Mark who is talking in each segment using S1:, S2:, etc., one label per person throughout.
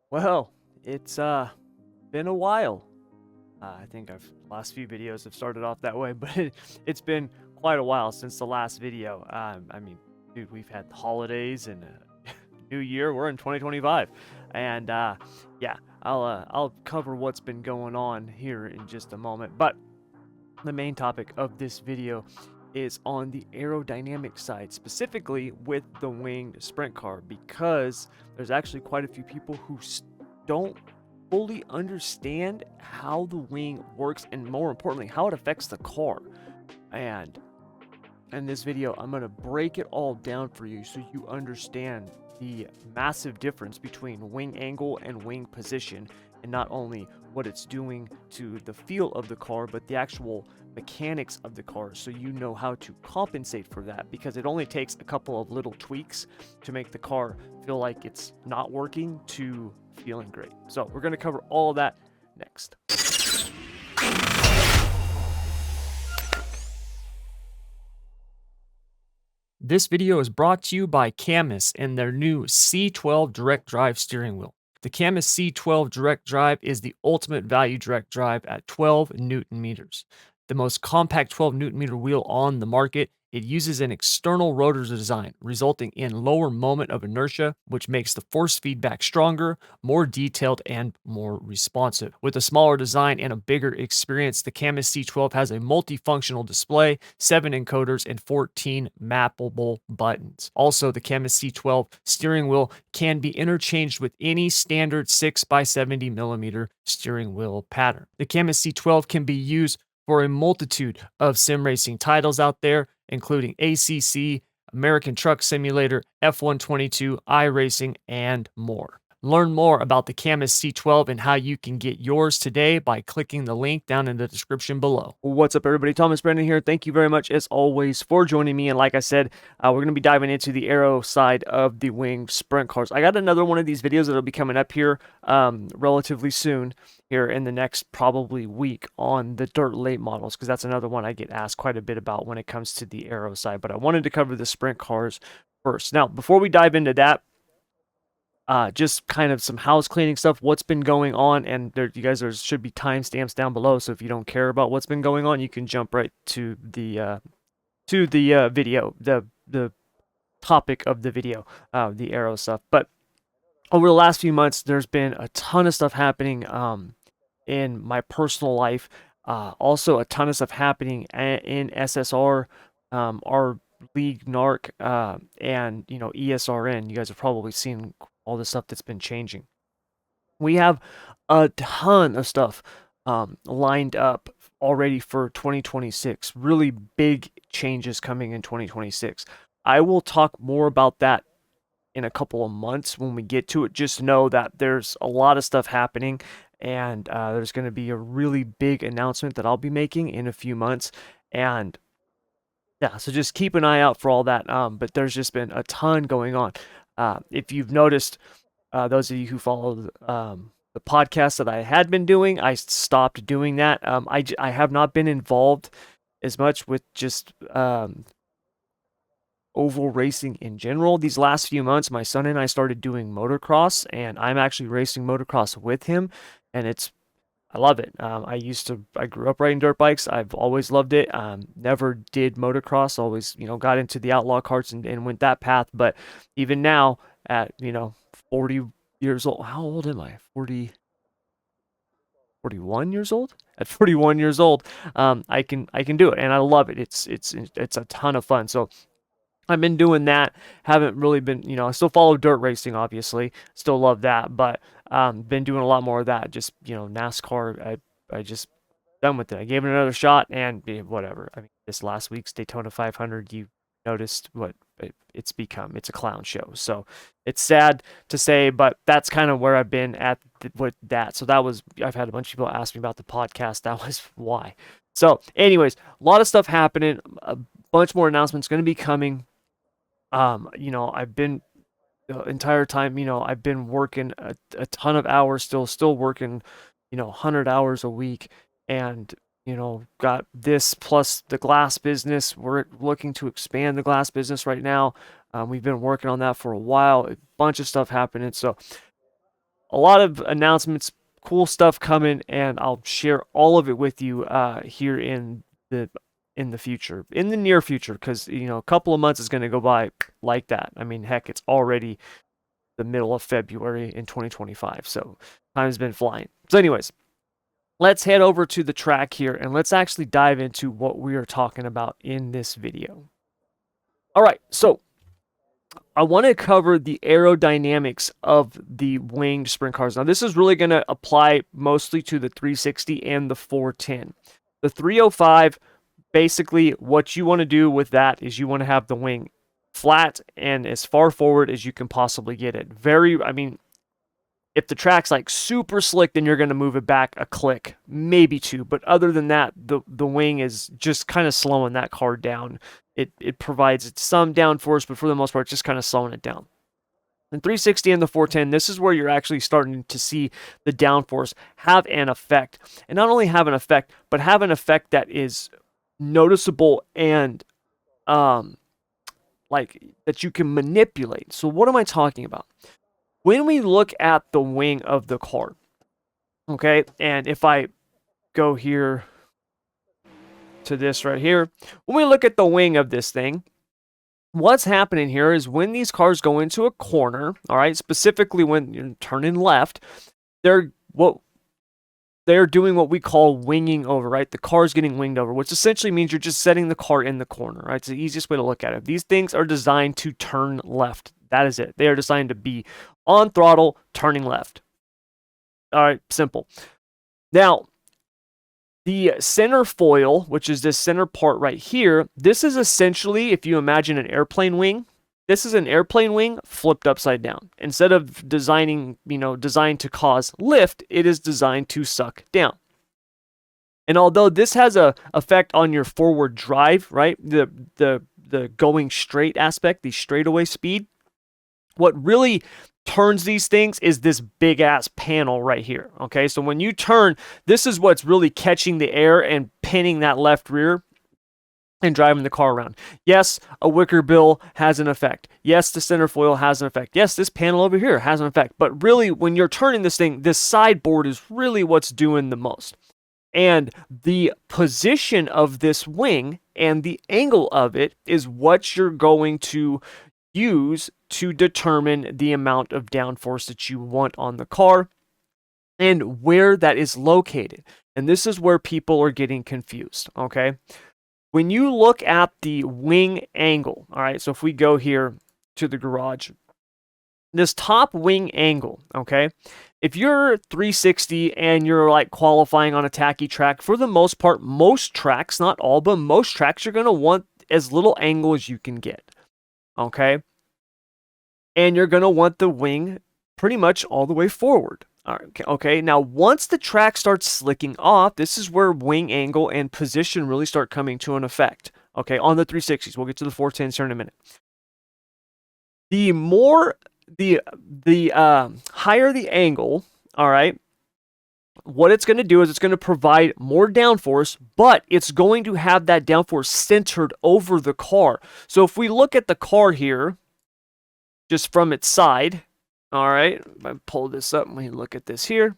S1: Well, it's been a while. I think I've last few videos have started off that way, but it's been quite a while since the last video. I mean, dude, we've had holidays and New Year. We're in 2025, and yeah, I'll cover what's been going on here in just a moment. But the main topic of this video is on the aerodynamic side, specifically with the winged sprint car, because there's actually quite a few people who don't fully understand how the wing works and, more importantly, how it affects the car. And in this video, I'm going to break it all down for you so you understand the massive difference between wing angle and wing position, and not only what it's doing to the feel of the car, but the actual mechanics of the car, so you know how to compensate for that, because it only takes a couple of little tweaks to make the car feel like it's not working to feeling great. So we're going to cover all of that next. This video is brought to you by CAMMUS and their new C12 direct drive steering wheel. The CAMMUS C12 direct drive is the ultimate value direct drive at 12 Newton meters. The most compact 12 Newton meter wheel on the market. It uses an external rotor design, resulting in lower moment of inertia, which makes the force feedback stronger, more detailed, and more responsive. With a smaller design and a bigger experience, the CAMMUS C12 has a multifunctional display, 7 encoders, and 14 mappable buttons. Also, the CAMMUS C12 steering wheel can be interchanged with any standard 6x70 millimeter steering wheel pattern. The CAMMUS C12 can be used for a multitude of sim racing titles out there, including ACC, American Truck Simulator, F122, iRacing, and more. Learn more about the CAMMUS C12 and how you can get yours today by clicking the link down in the description below. What's up, everybody? Thomas Brennan here. Thank you very much, as always, for joining me. And like I said, we're going to be diving into the aero side of the winged sprint cars. I got another one of these videos that'll be coming up here relatively soon, here in the next probably week, on the dirt late models, because that's another one I get asked quite a bit about when it comes to the aero side. But I wanted to cover the sprint cars first. Now, before we dive into that, just kind of some house cleaning stuff, what's been going on, and there, you guys, there should be timestamps down below, so if you don't care about what's been going on, you can jump right to the video, the topic of the video, the aero stuff. But over the last few months, there's been a ton of stuff happening in my personal life, also a ton of stuff happening in SSR, our league NARC, and ESRN. You guys have probably seen all the stuff that's been changing. We have a ton of stuff lined up already for 2026. Really big changes coming in 2026. I will talk more about that in a couple of months when we get to it. Just know that there's a lot of stuff happening, and there's going to be a really big announcement that I'll be making in a few months. And yeah, so just keep an eye out for all that. But there's just been a ton going on. If you've noticed, those of you who follow the podcast that I had been doing, I stopped doing that. I have not been involved as much with just oval racing in general. These last few months, my son and I started doing motocross, and I'm actually racing motocross with him, and I love it. I grew up riding dirt bikes. I've always loved it. Never did motocross. Always, got into the outlaw karts and went that path. But even now, at 40 years old, how old am I? 41 years old. At 41 years old, I can do it, and I love it. It's a ton of fun. So I've been doing that. Haven't really been, I still follow dirt racing, obviously. Still love that, but been doing a lot more of that. Just, NASCAR. I just done with it. I gave it another shot, and whatever. I mean, this last week's Daytona 500, you noticed what it's become. It's a clown show. So it's sad to say, but that's kind of where I've been at with that. So I've had a bunch of people ask me about the podcast. That was why. So anyways, a lot of stuff happening. A bunch more announcements going to be coming. I've been the entire time, I've been working a ton of hours, still working, 100 hours a week, and, got this plus the glass business. We're looking to expand the glass business right now. We've been working on that for a while, a bunch of stuff happening. So a lot of announcements, cool stuff coming, and I'll share all of it with you here the in the future, in the near future, because a couple of months is going to go by like that. I mean, heck, it's already the middle of February in 2025, so time's been flying. So, anyways, let's head over to the track here and let's actually dive into what we are talking about in this video. All right, so I want to cover the aerodynamics of the winged sprint cars. Now, this is really going to apply mostly to the 360 and the 410. The 305, basically, what you want to do with that is you want to have the wing flat and as far forward as you can possibly get it. I mean, if the track's like super slick, then you're going to move it back a click, maybe two. But other than that, the wing is just kind of slowing that car down. It provides some downforce, but for the most part, it's just kind of slowing it down. In 360 and the 410, this is where you're actually starting to see the downforce have an effect. And not only have an effect, but have an effect that is noticeable and like that you can manipulate. So what am I talking about? When we look at the wing of the car, okay, and if I go here to this right here, when we look at the wing of this thing, what's happening here is when these cars go into a corner, all right, specifically when you're turning left, they're doing what we call winging over, right? The car's getting winged over, which essentially means you're just setting the car in the corner, right? It's the easiest way to look at it. These things are designed to turn left. That is it. They are designed to be on throttle, turning left. All right, simple. Now, the center foil, which is this center part right here, this is essentially, if you imagine an airplane wing, this is an airplane wing flipped upside down. Instead of designed to cause lift, it is designed to suck down. And although this has a effect on your forward drive, right, the going straight aspect, the straightaway speed, what really turns these things is this big ass panel right here. Okay, so when you turn, this is what's really catching the air and pinning that left rear and driving the car around. Yes, a wicker bill has an effect. Yes, the center foil has an effect. Yes, this panel over here has an effect. But really, when you're turning this thing, this sideboard is really what's doing the most. And the position of this wing and the angle of it is what you're going to use to determine the amount of downforce that you want on the car and where that is located. And this is where people are getting confused, okay? When you look at the wing angle, all right, so if we go here to the garage, this top wing angle, okay, if you're 360 and you're like qualifying on a tacky track, for the most part, most tracks, not all, but most tracks, you're going to want as little angle as you can get, okay? And you're going to want the wing pretty much all the way forward. All right, okay, now once the track starts slicking off, this is where wing angle and position really start coming to an effect, okay, on the 360s. We'll get to the 410s here in a minute. The higher the angle, all right, what it's going to do is it's going to provide more downforce, but it's going to have that downforce centered over the car. So if we look at the car here, just from its side, all right, if I pull this up and we look at this here,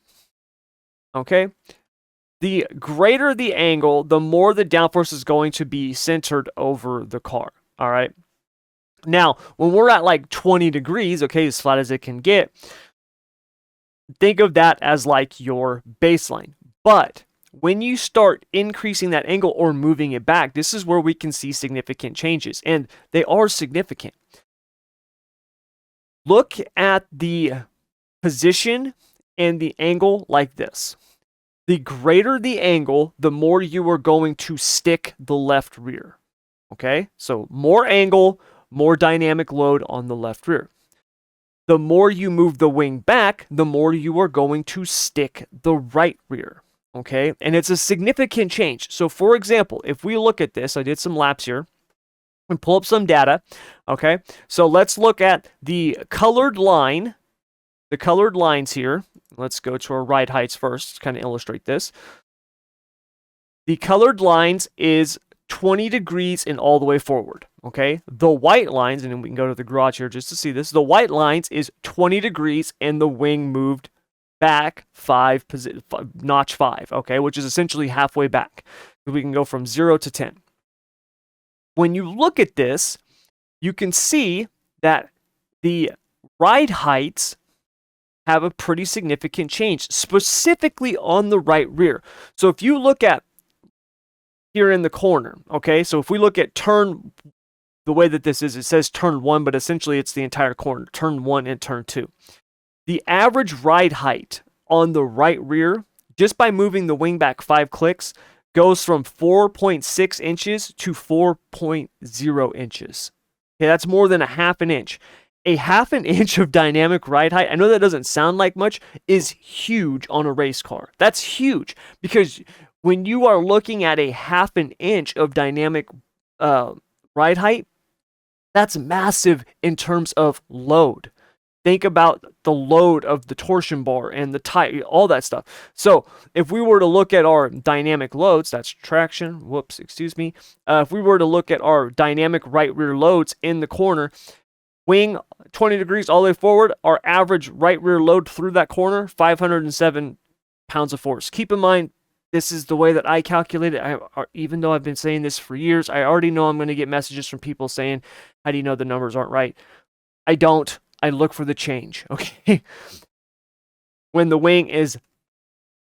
S1: okay, the greater the angle, the more the downforce is going to be centered over the car, all right? Now, when we're at like 20 degrees, okay, as flat as it can get, think of that as like your baseline. But when you start increasing that angle or moving it back, this is where we can see significant changes, and they are significant. Look at the position and the angle like this. The greater the angle, the more you are going to stick the left rear. Okay, so more angle, more dynamic load on the left rear. The more you move the wing back, the more you are going to stick the right rear. Okay, and it's a significant change. So for example, if we look at this, I did some laps here and pull up some data. Okay, so let's look at the colored line, the colored lines here. Let's go to our ride heights first to kind of illustrate this. The colored lines is 20 degrees and all the way forward, okay? The white lines, and then we can go to the garage here just to see this, the white lines is 20 degrees and the wing moved back notch 5, okay, which is essentially halfway back. We can go from 0 to 10. When you look at this, you can see that the ride heights have a pretty significant change, specifically on the right rear. So if you look at here in the corner, okay, so if we look at turn, the way that this is, it says turn 1, but essentially it's the entire corner, turn 1 and turn 2. The average ride height on the right rear, just by moving the wing back 5 clicks, goes from 4.6 inches to 4.0 inches. Okay, that's more than a half an inch. A half an inch of dynamic ride height, I know that doesn't sound like much, is huge on a race car. That's huge, because when you are looking at a half an inch of dynamic ride height, that's massive in terms of load. Think about the load of the torsion bar and the tire, all that stuff. So if we were to look at our dynamic loads, that's traction, if we were to look at our dynamic right rear loads in the corner, wing 20 degrees all the way forward, our average right rear load through that corner, 507 pounds of force. Keep in mind, this is the way that I calculate it. Even though I've been saying this for years, I already know I'm going to get messages from people saying, how do you know the numbers aren't right? I don't. I look for the change, okay? When the wing is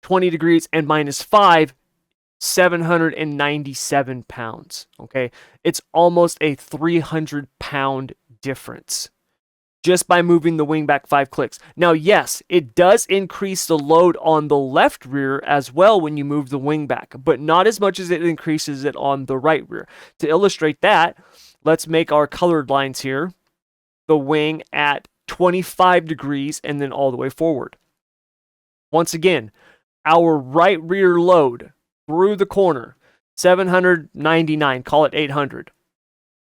S1: 20 degrees and -5, 797 pounds, okay? It's almost a 300-pound difference just by moving the wing back 5 clicks. Now, yes, it does increase the load on the left rear as well when you move the wing back, but not as much as it increases it on the right rear. To illustrate that, let's make our colored lines here the wing at 25 degrees and then all the way forward. Once again, our right rear load through the corner, 799, call it 800.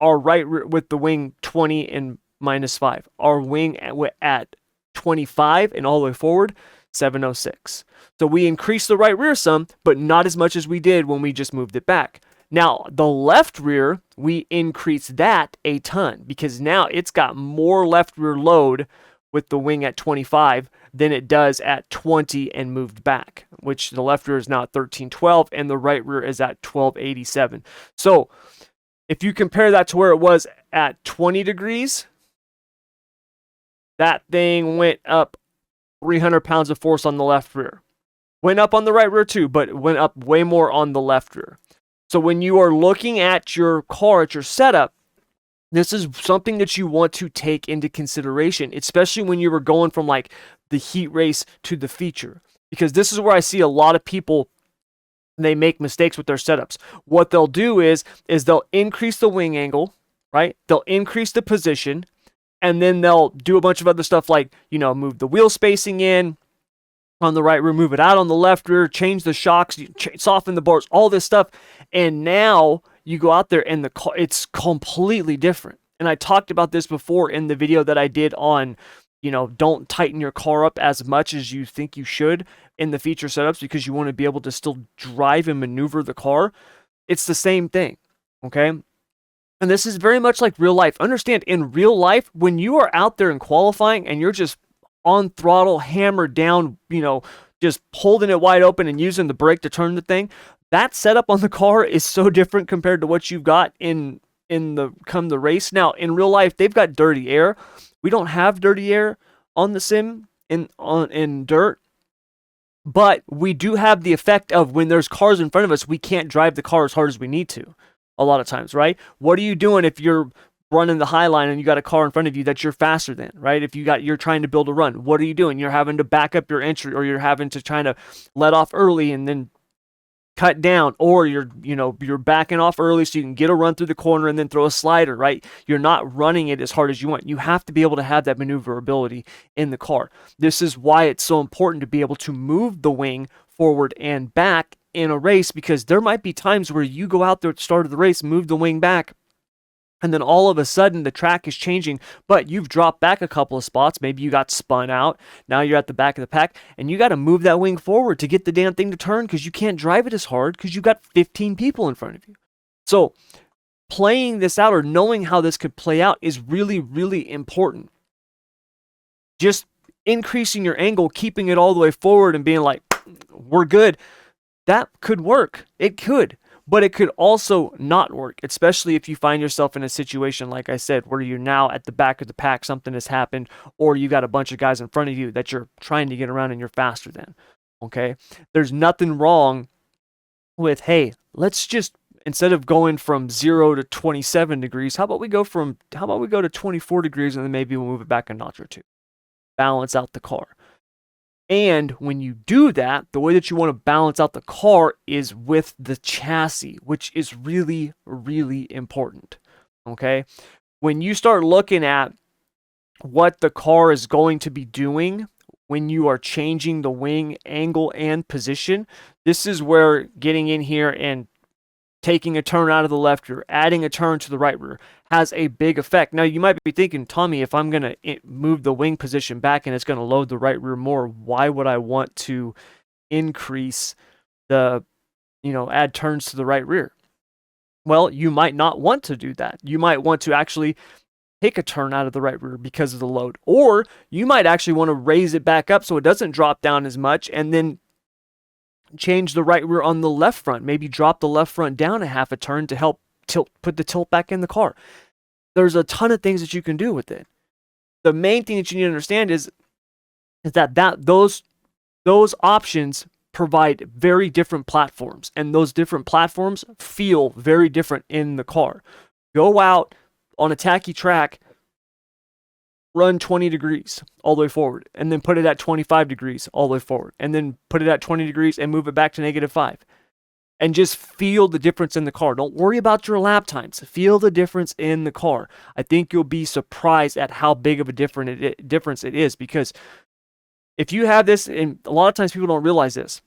S1: Our right rear with the wing 20 and -5. Our wing at 25 and all the way forward, 706. So we increased the right rear some, but not as much as we did when we just moved it back. Now, the left rear, we increased that a ton because now it's got more left rear load with the wing at 25 than it does at 20 and moved back, which the left rear is now at 1312 and the right rear is at 1287. So if you compare that to where it was at 20 degrees, that thing went up 300 pounds of force on the left rear. Went up on the right rear too, but went up way more on the left rear. So when you are looking at your car, at your setup, this is something that you want to take into consideration, especially when you were going from like the heat race to the feature. Because this is where I see a lot of people, they make mistakes with their setups. What they'll do is they'll increase the wing angle, right? They'll increase the position, and then they'll do a bunch of other stuff like, move the wheel spacing in on the right rear, move it out on the left rear, change the shocks, soften the bars, all this stuff. And now you go out there and the car, it's completely different. And I talked about this before in the video that I did on, don't tighten your car up as much as you think you should in the feature setups because you want to be able to still drive and maneuver the car. It's the same thing, okay? And this is very much like real life. Understand, in real life, when you are out there in qualifying and you're just on throttle, hammered down, just holding it wide open and using the brake to turn the thing, that setup on the car is so different compared to what you've got in the race. Now, in real life, they've got dirty air. We don't have dirty air on the sim in dirt, but we do have the effect of when there's cars in front of us, we can't drive the car as hard as we need to a lot of times, right? What are you doing if you're running the high line and you got a car in front of you that you're faster than, right? If you're trying to build a run, what are you doing? You're having to back up your entry, or you're having to try to let off early and then cut down, or you're backing off early so you can get a run through the corner and then throw a slider, right? You're not running it as hard as you want. You have to be able to have that maneuverability in the car. This is why it's so important to be able to move the wing forward and back in a race, because there might be times where you go out there at the start of the race, move the wing back, and then all of a sudden the track is changing, but you've dropped back a couple of spots. Maybe you got spun out. Now you're at the back of the pack, and you got to move that wing forward to get the damn thing to turn because you can't drive it as hard because you got 15 people in front of you. So playing this out or knowing how this could play out is really, really important. Just increasing your angle, keeping it all the way forward and being like, we're good. That could work. It could. But it could also not work, especially if you find yourself in a situation, like I said, where you're now at the back of the pack, something has happened, or you got a bunch of guys in front of you that you're trying to get around and you're faster than. Okay? There's nothing wrong with, hey, let's just, instead of going from 0 to 27 degrees, how about we go to 24 degrees and then maybe we'll move it back a notch or two. Balance out the car. And when you do that, the way that you want to balance out the car is with the chassis, which is really, really important. Okay? When you start looking at what the car is going to be doing when you are changing the wing angle and position, this is where getting in here and taking a turn out of the left rear, adding a turn to the right rear has a big effect. Now, you might be thinking, Tommy, if I'm going to move the wing position back and it's going to load the right rear more, why would I want to increase the, add turns to the right rear? Well, you might not want to do that. You might want to actually take a turn out of the right rear because of the load. Or you might actually want to raise it back up so it doesn't drop down as much and then change the right rear on the left front. Maybe drop the left front down a half a turn to help put the tilt back in the car. There's a ton of things that you can do with it. The main thing that you need to understand is that those options provide very different platforms, and those different platforms feel very different in the car. Go out on a tacky track, run 20 degrees all the way forward, and then put it at 25 degrees all the way forward, and then put it at 20 degrees and move it back to -5. And just feel the difference in the car. Don't worry about your lap times. Feel the difference in the car. I think you'll be surprised at how big of a difference it is, because if you have this, and a lot of times people don't realize this,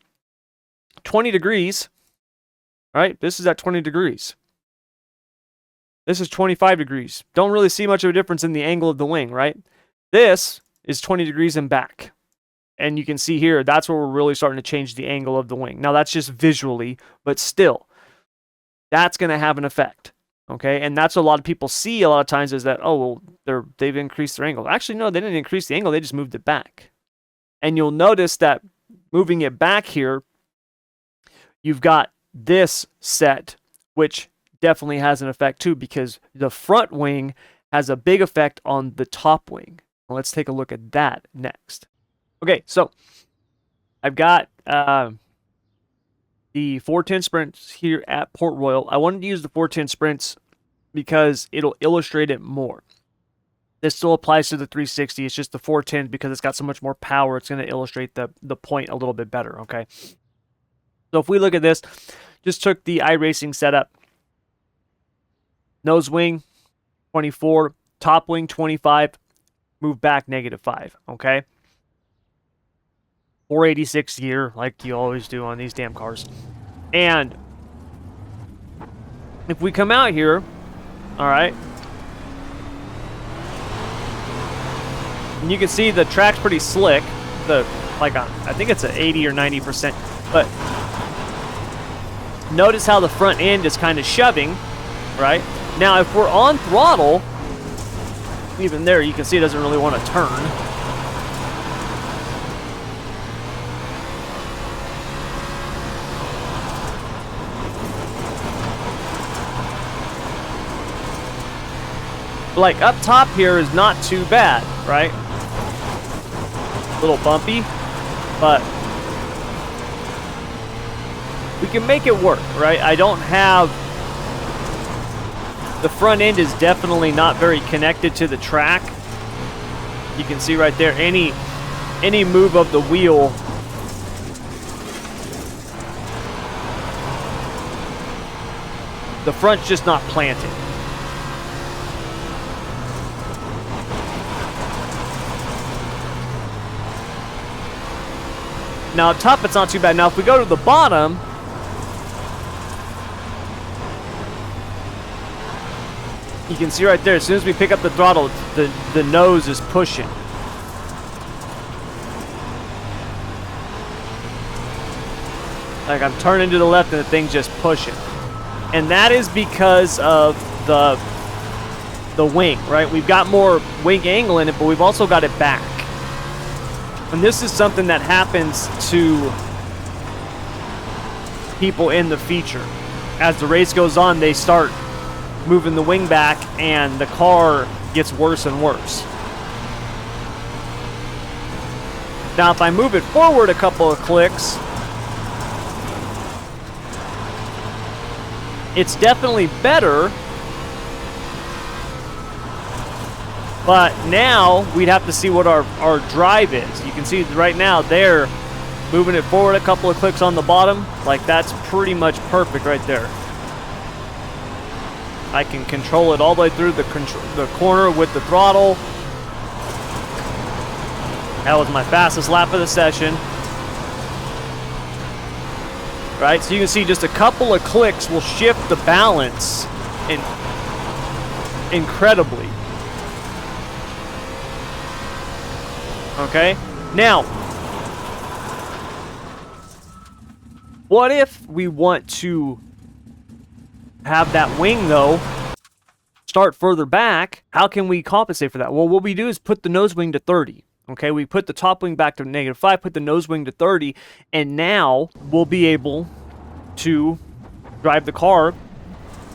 S1: 20 degrees, right? This is at 20 degrees. This is 25 degrees. Don't really see much of a difference in the angle of the wing, right? This is 20 degrees and back. And you can see here, that's where we're really starting to change the angle of the wing. Now, that's just visually, but still, that's going to have an effect, okay? And that's what a lot of people see a lot of times is that, oh, well, they've increased their angle. Actually, no, they didn't increase the angle. They just moved it back. And you'll notice that moving it back here, you've got this set, which definitely has an effect too, because the front wing has a big effect on the top wing. Let's take a look at that next. Okay, so I've got the 410 Sprints here at Port Royal. I wanted to use the 410 Sprints because it'll illustrate it more. This still applies to the 360. It's just the 410 because it's got so much more power. It's going to illustrate the point a little bit better, okay? So if we look at this, just took the iRacing setup. Nose wing, 24. Top wing, 25. Move back, -5, okay? 486 gear, like you always do on these damn cars. And if we come out here, all right, and you can see the track's pretty slick. I think it's an 80 or 90%. But notice how the front end is kind of shoving, right? Now, if we're on throttle, even there, you can see it doesn't really want to turn. Like up top here is not too bad, right? A little bumpy, but we can make it work, right? I don't have, the front end is definitely not very connected to the track. You can see right there, any move of the wheel the front's just not planted. Now, up top, it's not too bad. Now, if we go to the bottom, you can see right there, as soon as we pick up the throttle, the nose is pushing. Like I'm turning to the left and the thing's just pushing. And that is because of the wing, right? We've got more wing angle in it, but we've also got it back. And this is something that happens to people in the feature. As the race goes on, they start moving the wing back, and the car gets worse and worse. Now, if I move it forward a couple of clicks, it's definitely better. But now we'd have to see what our drive is. You can see right now they're moving it forward a couple of clicks on the bottom. Like, that's pretty much perfect right there. I can control it all the way through the corner with the throttle. That was my fastest lap of the session. Right, so you can see just a couple of clicks will shift the balance incredibly. Okay, now, what if we want to have that wing, though, start further back? How can we compensate for that? Well, what we do is put the nose wing to 30. Okay, we put the top wing back to -5, put the nose wing to 30, and now we'll be able to drive the car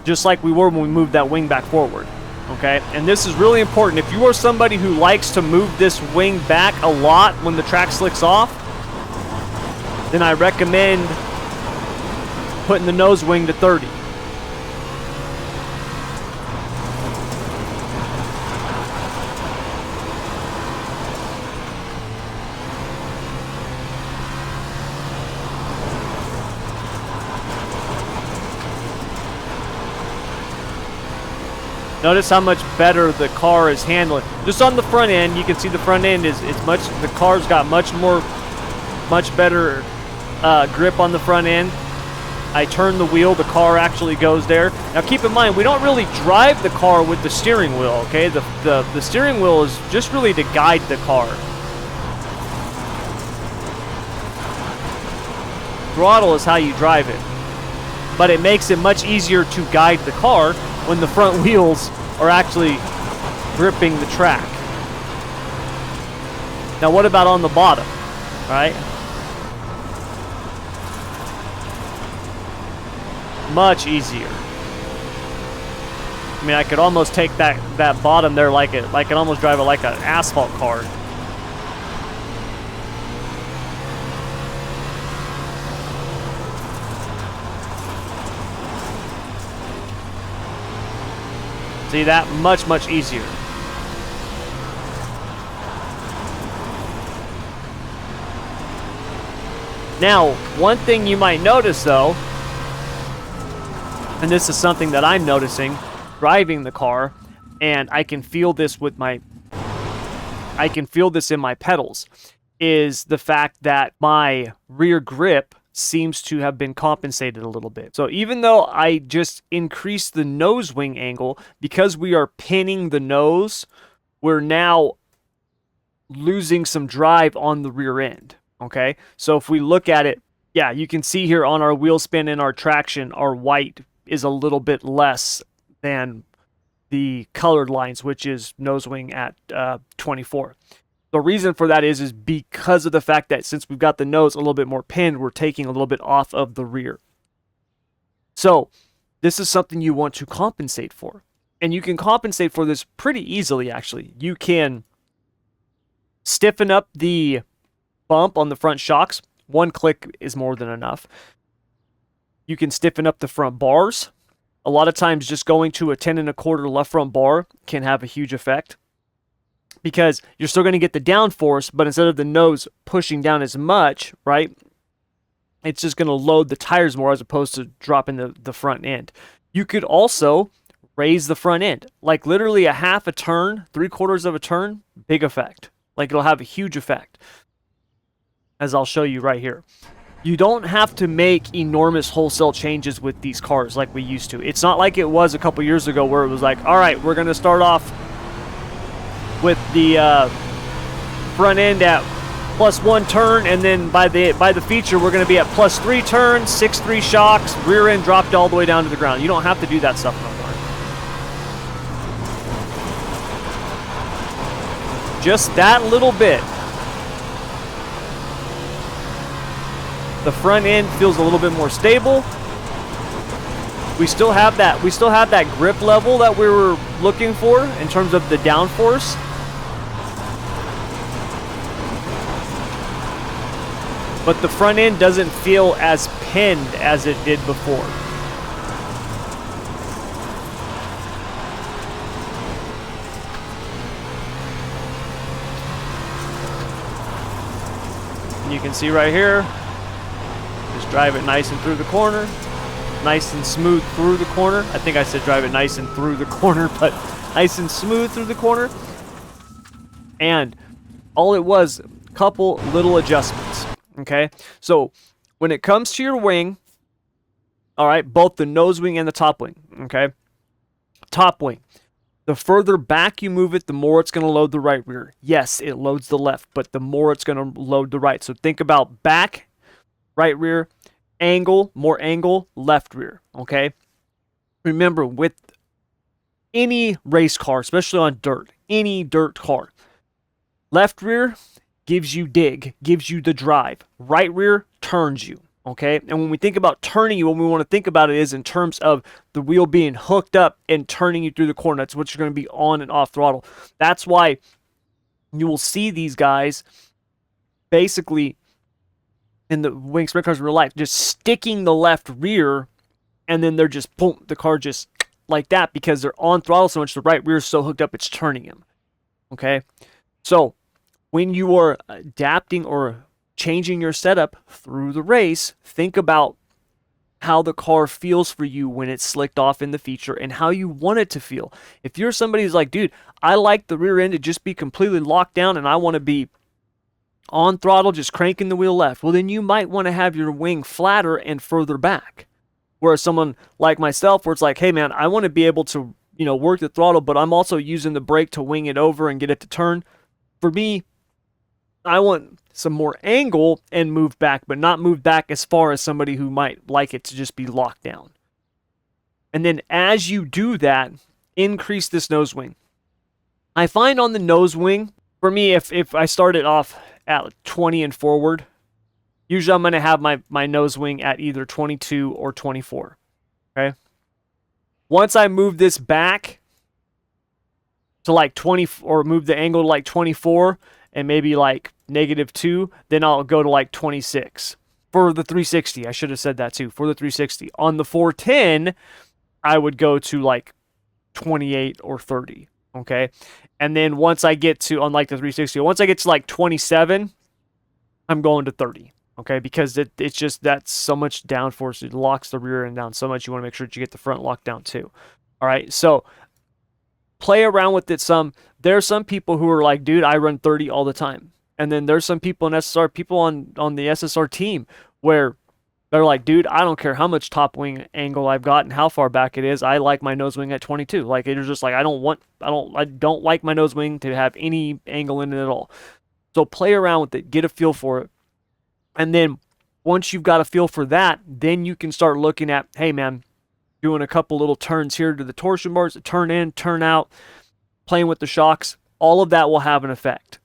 S1: just like we were when we moved that wing back forward. Okay, and this is really important. If you are somebody who likes to move this wing back a lot when the track slicks off, then I recommend putting the nose wing to 30. Notice how much better the car is handling. Just on the front end, you can see the front end is the car's got much better grip on the front end. I turn the wheel, the car actually goes there. Now keep in mind, we don't really drive the car with the steering wheel, okay? The steering wheel is just really to guide the car. Throttle is how you drive it. But it makes it much easier to guide the car when the front wheels are actually gripping the track. Now what about on the bottom, right? Much easier. I mean, I could almost take that bottom there like I could almost drive it like an asphalt car. See that? Much easier. Now, one thing you might notice though, and this is something that I'm noticing driving the car, and I can feel this in my pedals, is the fact that my rear grip seems to have been compensated a little bit. So even though I just increased the nose wing angle, because we are pinning the nose, we're now losing some drive on the rear end. Okay, so if we look at it, yeah, you can see here on our wheel spin and our traction, our white is a little bit less than the colored lines, which is nose wing at 24. The reason for that is because of the fact that since we've got the nose a little bit more pinned, we're taking a little bit off of the rear. So this is something you want to compensate for. And you can compensate for this pretty easily, actually. You can stiffen up the bump on the front shocks. One click is more than enough. You can stiffen up the front bars. A lot of times just going to a 10 1/4 left front bar can have a huge effect, because you're still going to get the downforce, but instead of the nose pushing down as much, right, it's just going to load the tires more as opposed to dropping the front end. You could also raise the front end, like literally a half a turn, 3/4 of a turn, big effect. Like, it'll have a huge effect, as I'll show you right here. You don't have to make enormous wholesale changes with these cars like we used to. It's not like it was a couple years ago where it was like, all right, we're going to start off with the front end at +1 turn, and then by the feature we're going to be at +3 turns, 6.3 shocks, rear end dropped all the way down to the ground. You don't have to do that stuff no more. Just that little bit The front end feels a little bit more stable. We still have that grip level that we were looking for in terms of the downforce. But the front end doesn't feel as pinned as it did before. And you can see right here, just drive it nice and through the corner. Nice and smooth through the corner. I think I said drive it nice and through the corner, but nice and smooth through the corner. And all it was, a couple little adjustments, okay? So when it comes to your wing, all right, both the nose wing and the top wing, okay? Top wing. The further back you move it, the more it's going to load the right rear. Yes, it loads the left, but the more it's going to load the right. So think about back, right rear, angle, more angle, left rear, okay? Remember, with any race car, especially on dirt, any dirt car, left rear gives you dig, gives you the drive. Right rear turns you, okay? And when we think about turning you, what we want to think about it is in terms of the wheel being hooked up and turning you through the corner. That's what you're going to be on and off throttle. That's why you will see these guys basically in the wing sprint cars in real life, just sticking the left rear, and then they're just, boom, the car just like that because they're on throttle so much, the right rear is so hooked up, it's turning him, okay? So when you are adapting or changing your setup through the race, think about how the car feels for you when it's slicked off in the feature and how you want it to feel. If you're somebody who's like, dude, I like the rear end to just be completely locked down and I want to be on throttle, just cranking the wheel left, well, then you might want to have your wing flatter and further back. Whereas someone like myself, where it's like, hey, man, I want to be able to, work the throttle, but I'm also using the brake to wing it over and get it to turn. For me, I want some more angle and move back, but not move back as far as somebody who might like it to just be locked down. And then as you do that, increase this nose wing. I find on the nose wing, for me, if I start it off at 20 and forward, usually I'm going to have my nose wing at either 22 or 24, okay? Once I move this back to like 20, or move the angle to like 24 and maybe like -2, then I'll go to like 26 for the 360. I should have said that too, for the 360. On the 410, I would go to like 28 or 30, okay? And then once I get to, on like the 360, once I get to like 27, I'm going to 30, okay? Because it's just, that's so much downforce. It locks the rear end down so much. You want to make sure that you get the front locked down too. All right, so play around with it some. There are some people who are like, dude, I run 30 all the time. And then there's some people in SSR, people on the SSR team where they're like, dude, I don't care how much top wing angle I've got and how far back it is. I like my nose wing at 22. Like, it's just like, I don't like my nose wing to have any angle in it at all. So play around with it, get a feel for it. And then once you've got a feel for that, then you can start looking at, hey man, doing a couple little turns here to the torsion bars, turn in, turn out, playing with the shocks. All of that will have an effect.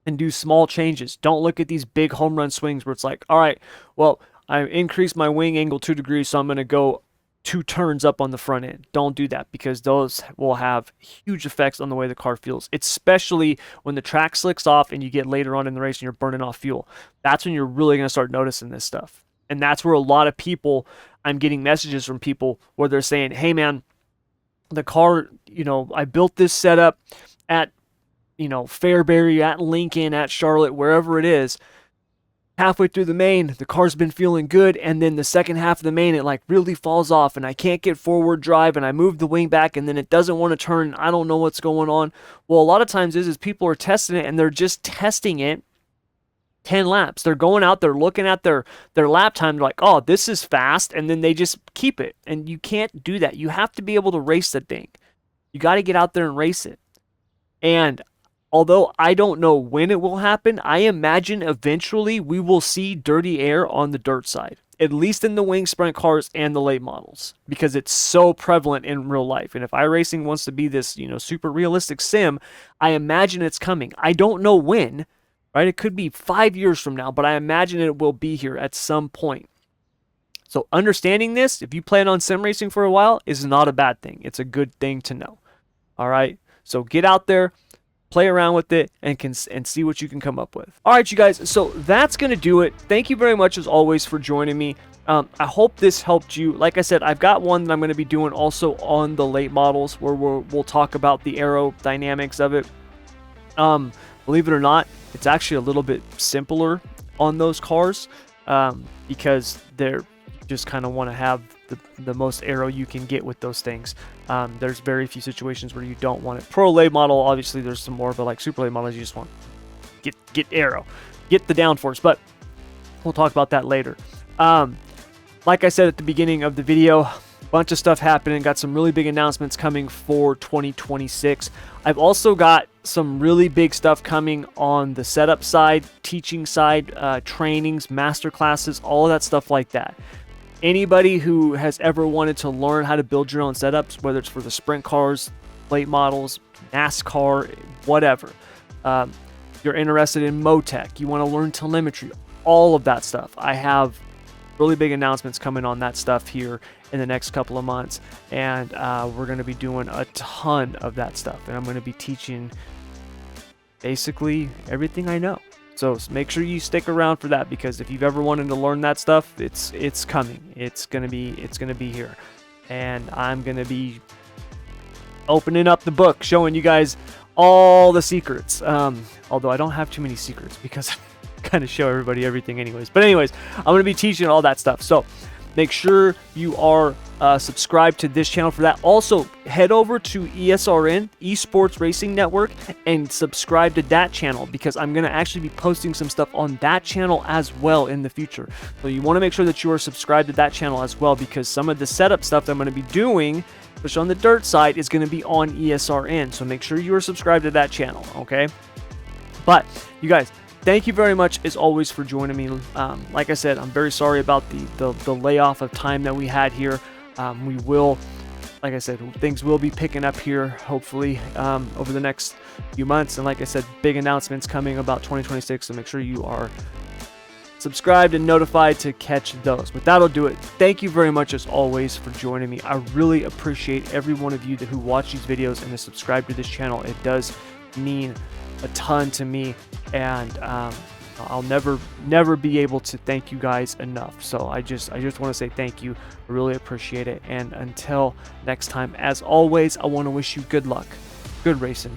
S1: And do small changes. Don't look at these big home run swings where it's like, all right, well, I increased my wing angle 2 degrees, so I'm going to go 2 turns up on the front end. Don't do that, because those will have huge effects on the way the car feels, especially when the track slicks off and you get later on in the race and you're burning off fuel. That's when you're really going to start noticing this stuff. And that's where a lot of people, I'm getting messages from people where they're saying, hey man, the car, I built this setup at Fairbury, at Lincoln, at Charlotte, wherever it is. Halfway through the main, the car's been feeling good, and then the second half of the main, it like really falls off, and I can't get forward drive, and I move the wing back, and then it doesn't want to turn. I don't know what's going on. Well, a lot of times is people are testing it, and they're just testing it 10 laps. They're going out, they're looking at their lap time, they're like, oh, this is fast, and then they just keep it. And you can't do that. You have to be able to race the thing. You got to get out there and race it. And although I don't know when it will happen, I imagine eventually we will see dirty air on the dirt side, at least in the wing sprint cars and the late models, because it's so prevalent in real life. And if iRacing wants to be this, super realistic sim, I imagine it's coming. I don't know when, right? It could be 5 years from now, but I imagine it will be here at some point. So understanding this, if you plan on sim racing for a while, is not a bad thing. It's a good thing to know. All right. So get out there, play around with it, and see what you can come up with. All right, you guys. So that's gonna do it. Thank you very much as always for joining me. I hope this helped you. Like I said, I've got one that I'm going to be doing also on the late models where we'll talk about the aerodynamics of it. Believe it or not, it's actually a little bit simpler on those cars because they're just kind of want to have the most aero you can get with those things. There's very few situations where you don't want it. Pro late model, obviously there's some more, but like super late models, you just want get aero, get the downforce. But we'll talk about that later. Like I said at the beginning of the video, bunch of stuff happening. Got some really big announcements coming for 2026. I've also got some really big stuff coming on the setup side, teaching side, trainings, master classes, all of that stuff like that. Anybody who has ever wanted to learn how to build your own setups, whether it's for the sprint cars, late models, NASCAR, whatever, you're interested in Motec, you want to learn telemetry, all of that stuff. I have really big announcements coming on that stuff here in the next couple of months, and we're going to be doing a ton of that stuff, and I'm going to be teaching basically everything I know. So make sure you stick around for that, because if you've ever wanted to learn that stuff, it's coming. It's gonna be here, and I'm gonna be opening up the book, showing you guys all the secrets. Although I don't have too many secrets because I kind of show everybody everything anyways. But anyways, I'm gonna be teaching all that stuff. So make sure you are subscribed to this channel for that. Also, head over to ESRN, Esports Racing Network, and subscribe to that channel, because I'm going to actually be posting some stuff on that channel as well in the future. So you want to make sure that you are subscribed to that channel as well, because some of the setup stuff that I'm going to be doing, especially on the dirt side, is going to be on ESRN. So make sure you are subscribed to that channel, okay? But you guys, thank you very much as always for joining me. Like I said, I'm very sorry about the layoff of time that we had here. We will, like I said, things will be picking up here hopefully over the next few months. And like I said, big announcements coming about 2026. So make sure you are subscribed and notified to catch those. But that'll do it. Thank you very much as always for joining me. I really appreciate every one of you who watch these videos and is subscribed to this channel. It does mean a ton to me, and I'll never be able to thank you guys enough. So I just want to say thank you. I really appreciate it. And until next time, as always, I want to wish you good luck, good racing.